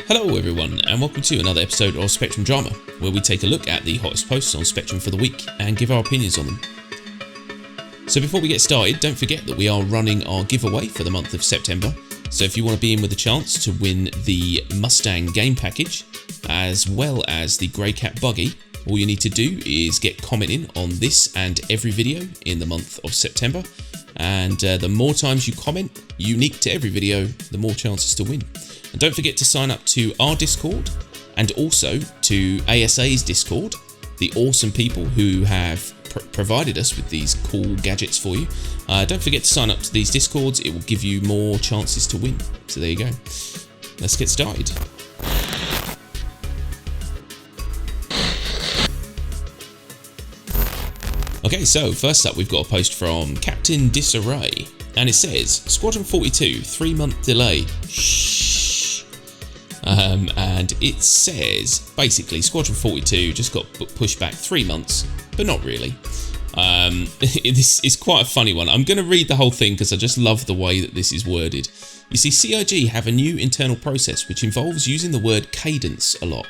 Hello everyone, and welcome to another episode of Spectrum Drama, where we take a look at the hottest posts on Spectrum for the week and give our opinions on them. So before we get started, don't forget that we are running our giveaway for the month of September, so if you want to be in with a chance to win the Mustang game package, as well as the Grey Cat buggy, all you need to do is get commenting on this and every video in the month of September, and the more times you comment, unique to every video, the more chances to win. And don't forget to sign up to our Discord and also to ASA's Discord, the awesome people who have provided us with these cool gadgets for you. Don't forget to sign up to these Discords, it will give you more chances to win. So there you go. Let's get started. Okay, so first up we've got a post from Captain Disarray, and it says, Squadron 42, 3-month delay. Shh. And it says, basically, Squadron 42 just got pushed back 3 months, but not really. This is quite a funny one. I'm going to read the whole thing because I just love the way that this is worded. You see, CIG have a new internal process which involves using the word cadence a lot.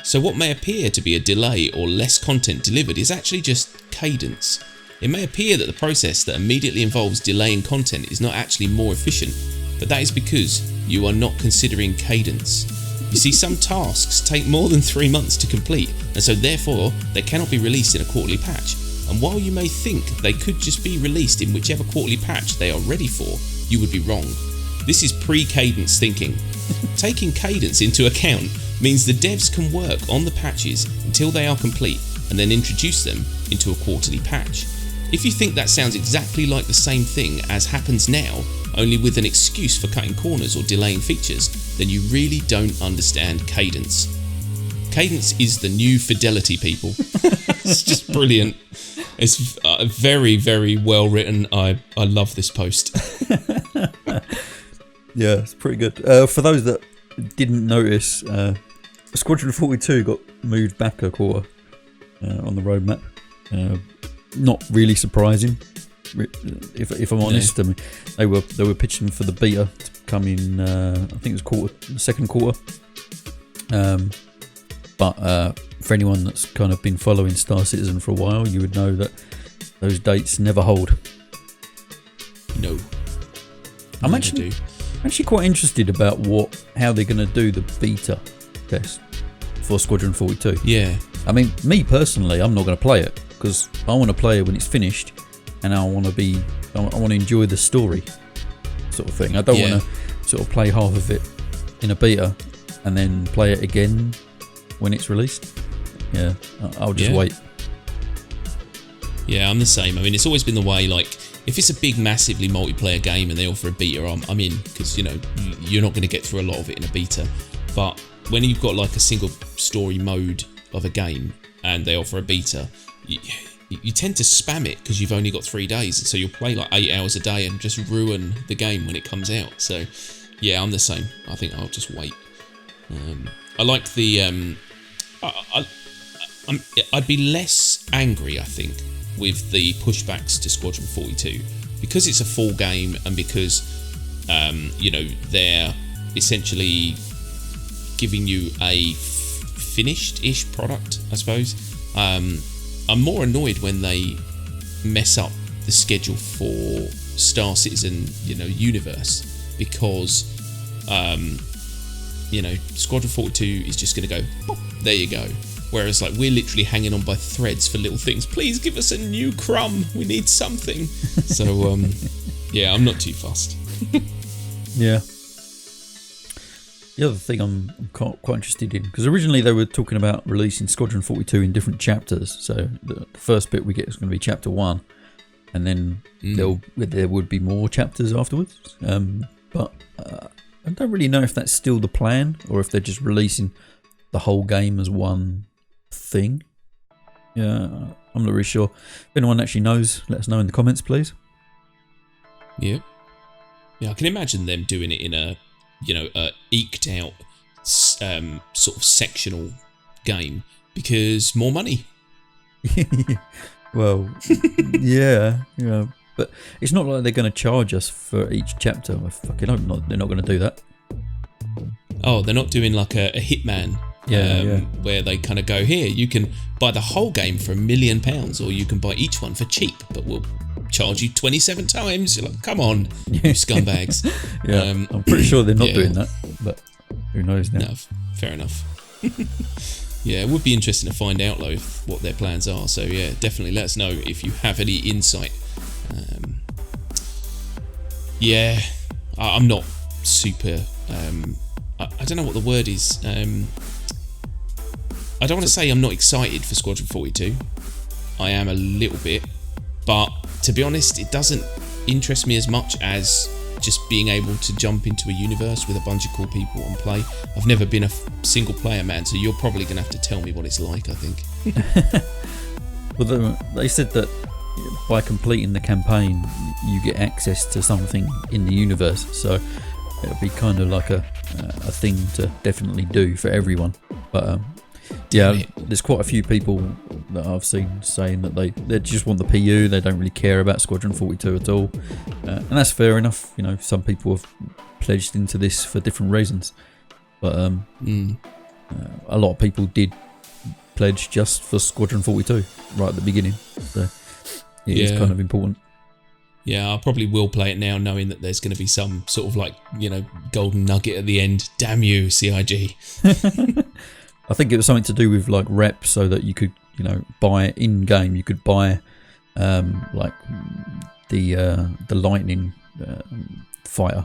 So what may appear to be a delay or less content delivered is actually just cadence. It may appear that the process that immediately involves delaying content is not actually more efficient, but that is because you are not considering cadence. You see, some tasks take more than 3 months to complete, and so therefore they cannot be released in a quarterly patch. And while you may think they could just be released in whichever quarterly patch they are ready for, you would be wrong. This is pre-cadence thinking. Taking cadence into account means the devs can work on the patches until they are complete and then introduce them into a quarterly patch. If you think that sounds exactly like the same thing as happens now, only with an excuse for cutting corners or delaying features, then you really don't understand cadence. Cadence is the new fidelity, people. It's just brilliant. It's very, very well written. I love this post. Yeah, it's pretty good. For those that didn't notice, Squadron 42 got moved back a quarter on the roadmap. Not really surprising, if I'm honest. I mean, they were pitching for the beta to come in. I think it was second quarter. But for anyone that's kind of been following Star Citizen for a while, you would know that those dates never hold. No, I'm actually quite interested about how they're going to do the beta test for Squadron 42. Yeah. I mean, me personally, I'm not going to play it because I want to play it when it's finished, and I want to enjoy the story, sort of thing. I don't want to sort of play half of it in a beta and then play it again when it's released. Yeah, I'll just wait. Yeah, I'm the same. I mean, it's always been the way, like, if it's a big, massively multiplayer game and they offer a beta, I'm in, because, you know, you're not going to get through a lot of it in a beta. But when you've got, like, a single story mode of a game and they offer a beta, you tend to spam it because you've only got 3 days, and so you'll play, like, 8 hours a day and just ruin the game when it comes out. So, yeah, I'm the same. I think I'll just wait. I like the... I'd be less angry, I think, with the pushbacks to Squadron 42 because it's a full game and because you know, they're essentially giving you a finished-ish product, I suppose. I'm more annoyed when they mess up the schedule for Star Citizen, you know, universe, because you know, Squadron 42 is just going to go, pop, there you go. Whereas, like, we're literally hanging on by threads for little things. Please give us a new crumb. We need something. So, yeah, I'm not too fussed. Yeah. The other thing I'm quite interested in, because originally they were talking about releasing Squadron 42 in different chapters. So the first bit we get is going to be Chapter 1, and then there would be more chapters afterwards. But I don't really know if that's still the plan, or if they're just releasing the whole game as one thing. Yeah, I'm not really sure. If anyone actually knows, let us know in the comments, please. Yeah, I can imagine them doing it in a, you know, eked out sort of sectional game because more money. Well, yeah, but it's not like they're going to charge us for each chapter. I fucking hope not. They're not going to do that. Oh, they're not doing like a Hitman. Where they kind of go, here, you can buy the whole game for £1 million, or you can buy each one for cheap, but we'll charge you 27 times. You're like, come on, you scumbags. I'm pretty sure they're not doing that, but who knows now. No, fair enough. Yeah, it would be interesting to find out, though, what their plans are. So, yeah, definitely let us know if you have any insight. I'm not super... I don't know what the word is. I don't want to say I'm not excited for Squadron 42. I am a little bit. But, to be honest, it doesn't interest me as much as just being able to jump into a universe with a bunch of cool people and play. I've never been a single player man, so you're probably going to have to tell me what it's like, I think. Well, they said that by completing the campaign, you get access to something in the universe, so it'll be kind of like a thing to definitely do for everyone. But there's quite a few people that I've seen saying that they just want the PU, they don't really care about Squadron 42 at all, and that's fair enough. You know, some people have pledged into this for different reasons, but a lot of people did pledge just for Squadron 42 right at the beginning, so it is kind of important. Yeah, I probably will play it now, knowing that there's going to be some sort of like, golden nugget at the end. Damn you, CIG. I think it was something to do with like reps, so that you could, buy in game. You could buy like the lightning fighter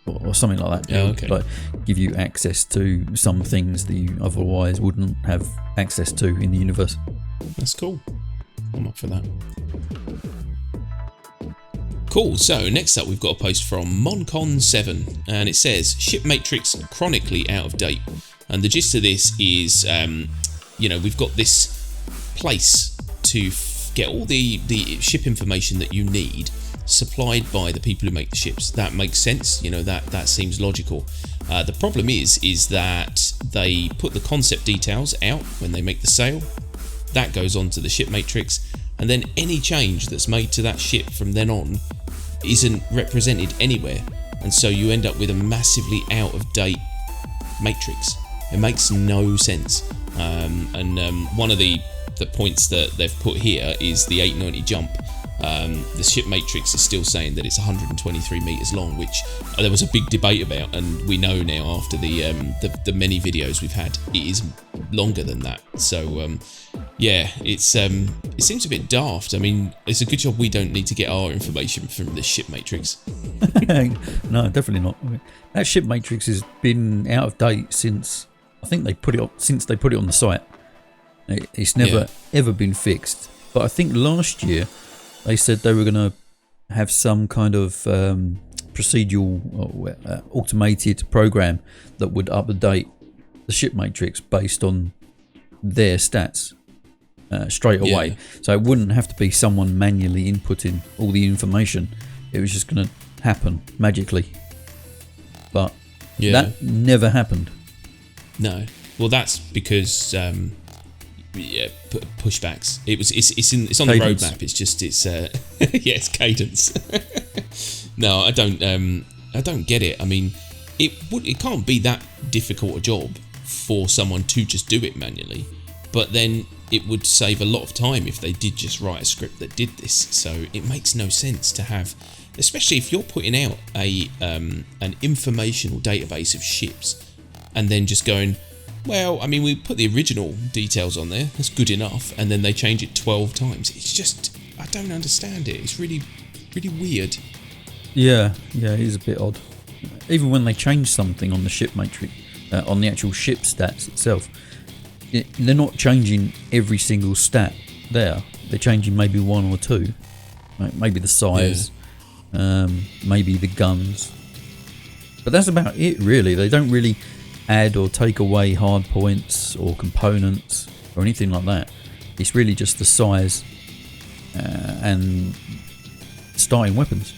or something like that. Yeah, okay. Like give you access to some things that you otherwise wouldn't have access to in the universe. That's cool. I'm up for that. Cool, so next up we've got a post from Moncon7, and it says, Ship Matrix chronically out of date. And the gist of this is, we've got this place to get all the ship information that you need supplied by the people who make the ships. That makes sense, that seems logical. The problem is that they put the concept details out when they make the sale. That goes on to the ship matrix, and then any change that's made to that ship from then on isn't represented anywhere, and so you end up with a massively out of date matrix. It makes no sense. One of the points that they've put here is the 890 jump. The ship matrix is still saying that it's 123 meters long, which there was a big debate about, and we know now after the many videos we've had, it is longer than that. So it seems a bit daft. I mean, it's a good job we don't need to get our information from the ship matrix. No, definitely not. I mean, that ship matrix has been out of date since I think they put it on the site. It's never ever been fixed. But I think last year they said they were going to have some kind of procedural automated program that would update the ship matrix based on their stats straight away. So it wouldn't have to be someone manually inputting all the information. It was just going to happen magically. But that never happened. No. Well, that's because pushbacks. It's on Cadence. The roadmap. It's Cadence. No, I don't get it. I mean, it can't be that difficult a job for someone to just do it manually, but then it would save a lot of time if they did just write a script that did this. So it makes no sense to have, especially if you're putting out an informational database of ships and then just going, well, I mean, we put the original details on there, that's good enough, and then they change it 12 times. It's just, I don't understand it. It's really, really weird. Yeah, it is a bit odd. Even when they change something on the ship matrix, on the actual ship stats itself, they're not changing every single stat there. They're changing maybe one or two. Like maybe the size, maybe the guns. But that's about it, really. They don't really add or take away hard points or components or anything like that. It's really just the size and starting weapons.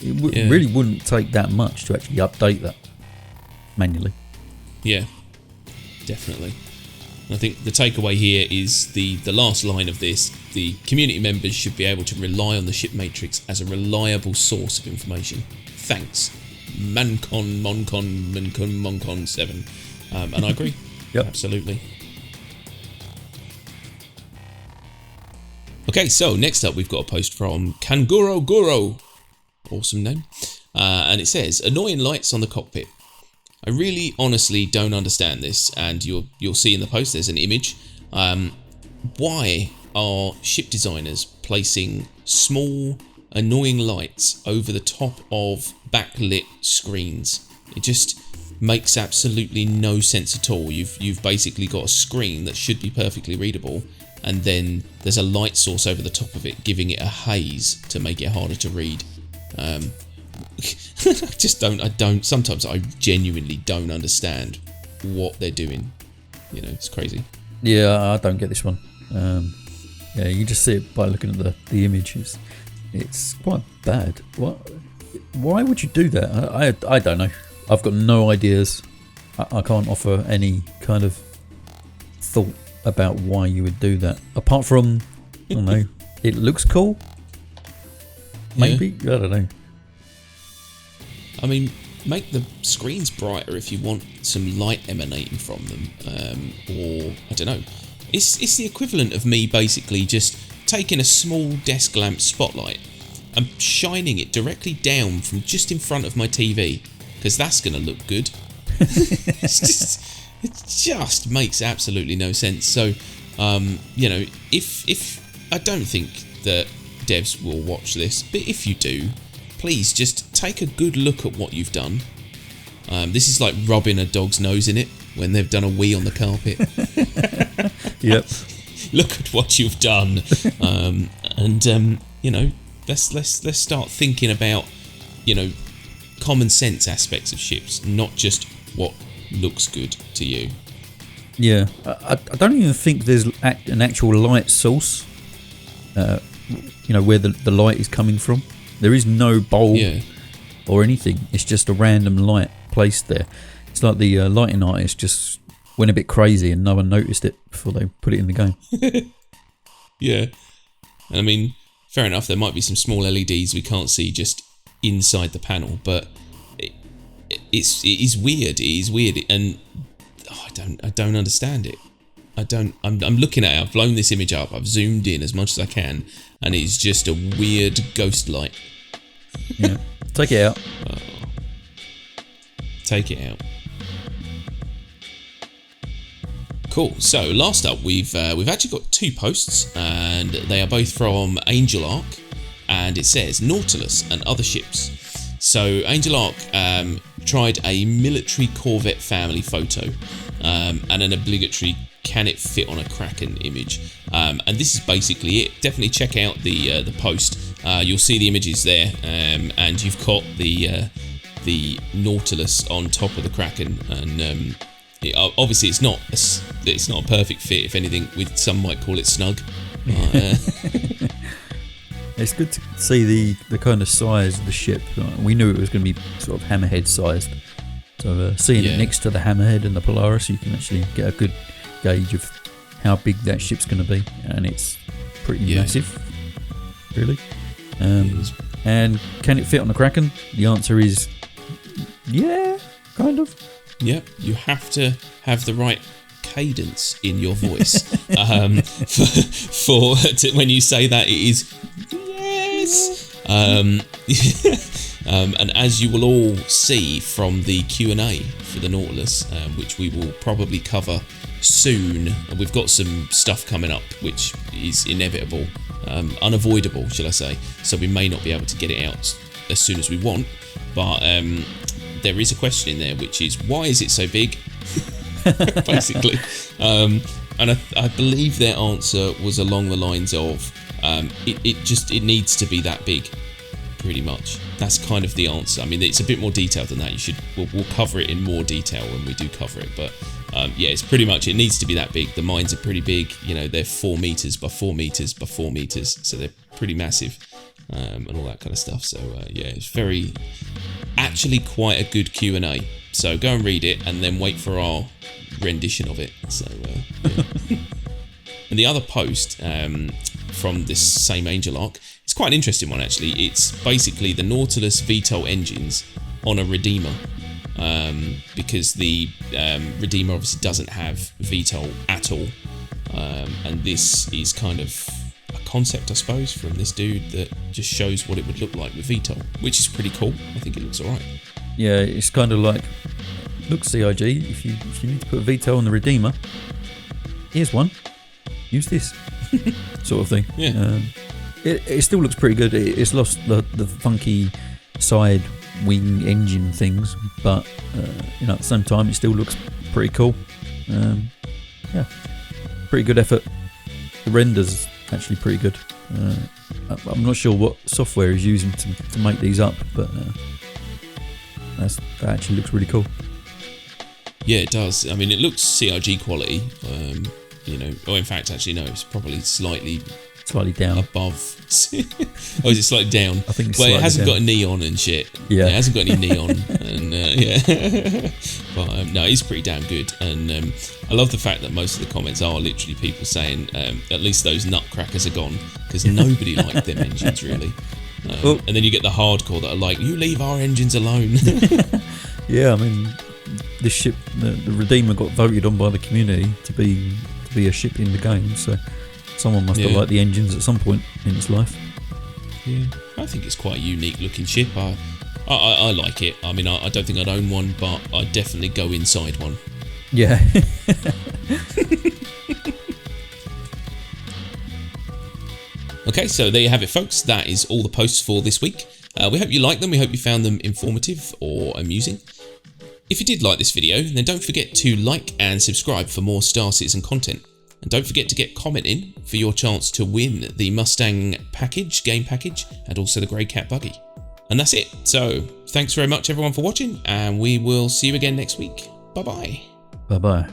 It really wouldn't take that much to actually update that manually. Yeah, definitely. I think the takeaway here is the last line of this: the community members should be able to rely on the ship matrix as a reliable source of information. Thanks. Mancon, Moncon, Mancon, Moncon 7. And I agree. Yep. Absolutely. Okay, so next up we've got a post from Kanguro Guro. Awesome name. And it says, annoying lights on the cockpit. I really honestly don't understand this, and you'll see in the post there's an image. Why are ship designers placing small, annoying lights over the top of backlit screens? It just makes absolutely no sense at all. You've basically got a screen that should be perfectly readable, and then there's a light source over the top of it, giving it a haze to make it harder to read. Sometimes I genuinely don't understand what they're doing. You know, it's crazy. Yeah, I don't get this one. Yeah, you just see it by looking at the images. It's quite bad. Why would you do that? I don't know. I've got no ideas. I can't offer any kind of thought about why you would do that. Apart from, I don't know, it looks cool. Maybe? Yeah. I don't know. I mean, make the screens brighter if you want some light emanating from them. Or, I don't know. It's the equivalent of me basically just taking a small desk lamp spotlight and shining it directly down from just in front of my TV, because that's going to look good. It just makes absolutely no sense. So, you know, if I don't think that devs will watch this, but if you do, please just take a good look at what you've done. This is like rubbing a dog's nose in it when they've done a wee on the carpet. Yep. Look at what you've done, you know, let's start thinking about, you know, common sense aspects of ships, not just what looks good to you. Yeah, I don't even think there's an actual light source. You know, where the light is coming from. There is no bulb or anything. It's just a random light placed there. It's like the lighting artist just went a bit crazy and no one noticed it before they put it in the game. Yeah. I mean, fair enough, there might be some small LEDs we can't see just inside the panel, but it is weird. It is weird, and I don't understand it. I'm looking at it. I've blown this image up. I've zoomed in as much as I can, and it's just a weird ghost light. Yeah, take it out. Take it out. Cool. So last up, we've actually got two posts, and they are both from Angel Arc, and it says Nautilus and other ships. So Angel Arc tried a military corvette family photo and an obligatory can it fit on a Kraken image, and this is basically it. Definitely check out the post. You'll see the images there, and you've got the Nautilus on top of the Kraken, and obviously it's not a perfect fit. If anything, some might call it snug. It's good to see the kind of size of the ship. We knew it was going to be sort of hammerhead sized, so seeing it next to the hammerhead and the Polaris, you can actually get a good gauge of how big that ship's going to be, and it's pretty massive, really. And can it fit on the Kraken? The answer is yeah, kind of. Yep, you have to have the right cadence in your voice for when you say that. It is yes. And as you will all see from the Q&A for the Nautilus, which we will probably cover soon, we've got some stuff coming up which is inevitable, unavoidable, shall I say. So we may not be able to get it out as soon as we want, but there is a question in there, which is, why is it so big? Basically. And I believe their answer was along the lines of, it needs to be that big, pretty much. That's kind of the answer. I mean, it's a bit more detailed than that. We'll cover it in more detail when we do cover it, but yeah, it's pretty much, it needs to be that big. The mines are pretty big, you know, they're 4 meters by 4 meters by 4 meters, so they're pretty massive, and all that kind of stuff. So yeah, it's actually quite a good Q&A. So go and read it, and then wait for our rendition of it. So yeah. And the other post from this same Angel Arc, it's quite an interesting one actually. It's basically the Nautilus VTOL engines on a Redeemer, because the Redeemer obviously doesn't have VTOL at all, and this is kind of a concept, I suppose, from this dude that just shows what it would look like with VTOL, which is pretty cool. I think it looks alright. Yeah, it's kind of like, look, CIG, if you need to put a VTOL on the Redeemer, here's one. Use this, sort of thing. Yeah. It still looks pretty good. It's lost the funky side wing engine things, but at the same time, it still looks pretty cool. Yeah, pretty good effort. The renders actually pretty good. I'm not sure what software is using to make these up, but that actually looks really cool. Yeah, it does. I mean, it looks CRG quality. Or in fact, actually, no, it's probably slightly down above. Oh, is it slightly down? I think it's well, it hasn't down. got a neon and shit. Yeah, it hasn't got any neon, and but no, it's pretty damn good. And I love the fact that most of the comments are literally people saying, at least those nutcrackers are gone, because nobody liked them engines really. And then you get the hardcore that are like, you leave our engines alone. Yeah, I mean, this ship, the Redeemer, got voted on by the community to be a ship in the game, so someone must have liked the engines at some point in its life. Yeah, I think it's quite a unique looking ship. I like it. I mean, I don't think I'd own one, but I'd definitely go inside one. Yeah. Okay, so there you have it, folks. That is all the posts for this week. We hope you liked them. We hope you found them informative or amusing. If you did like this video, then don't forget to like and subscribe for more Star Citizen content. And don't forget to get comment in for your chance to win the Mustang package, game package, and also the Grey Cat buggy. And that's it. So thanks very much everyone for watching, and we will see you again next week. Bye bye. Bye bye.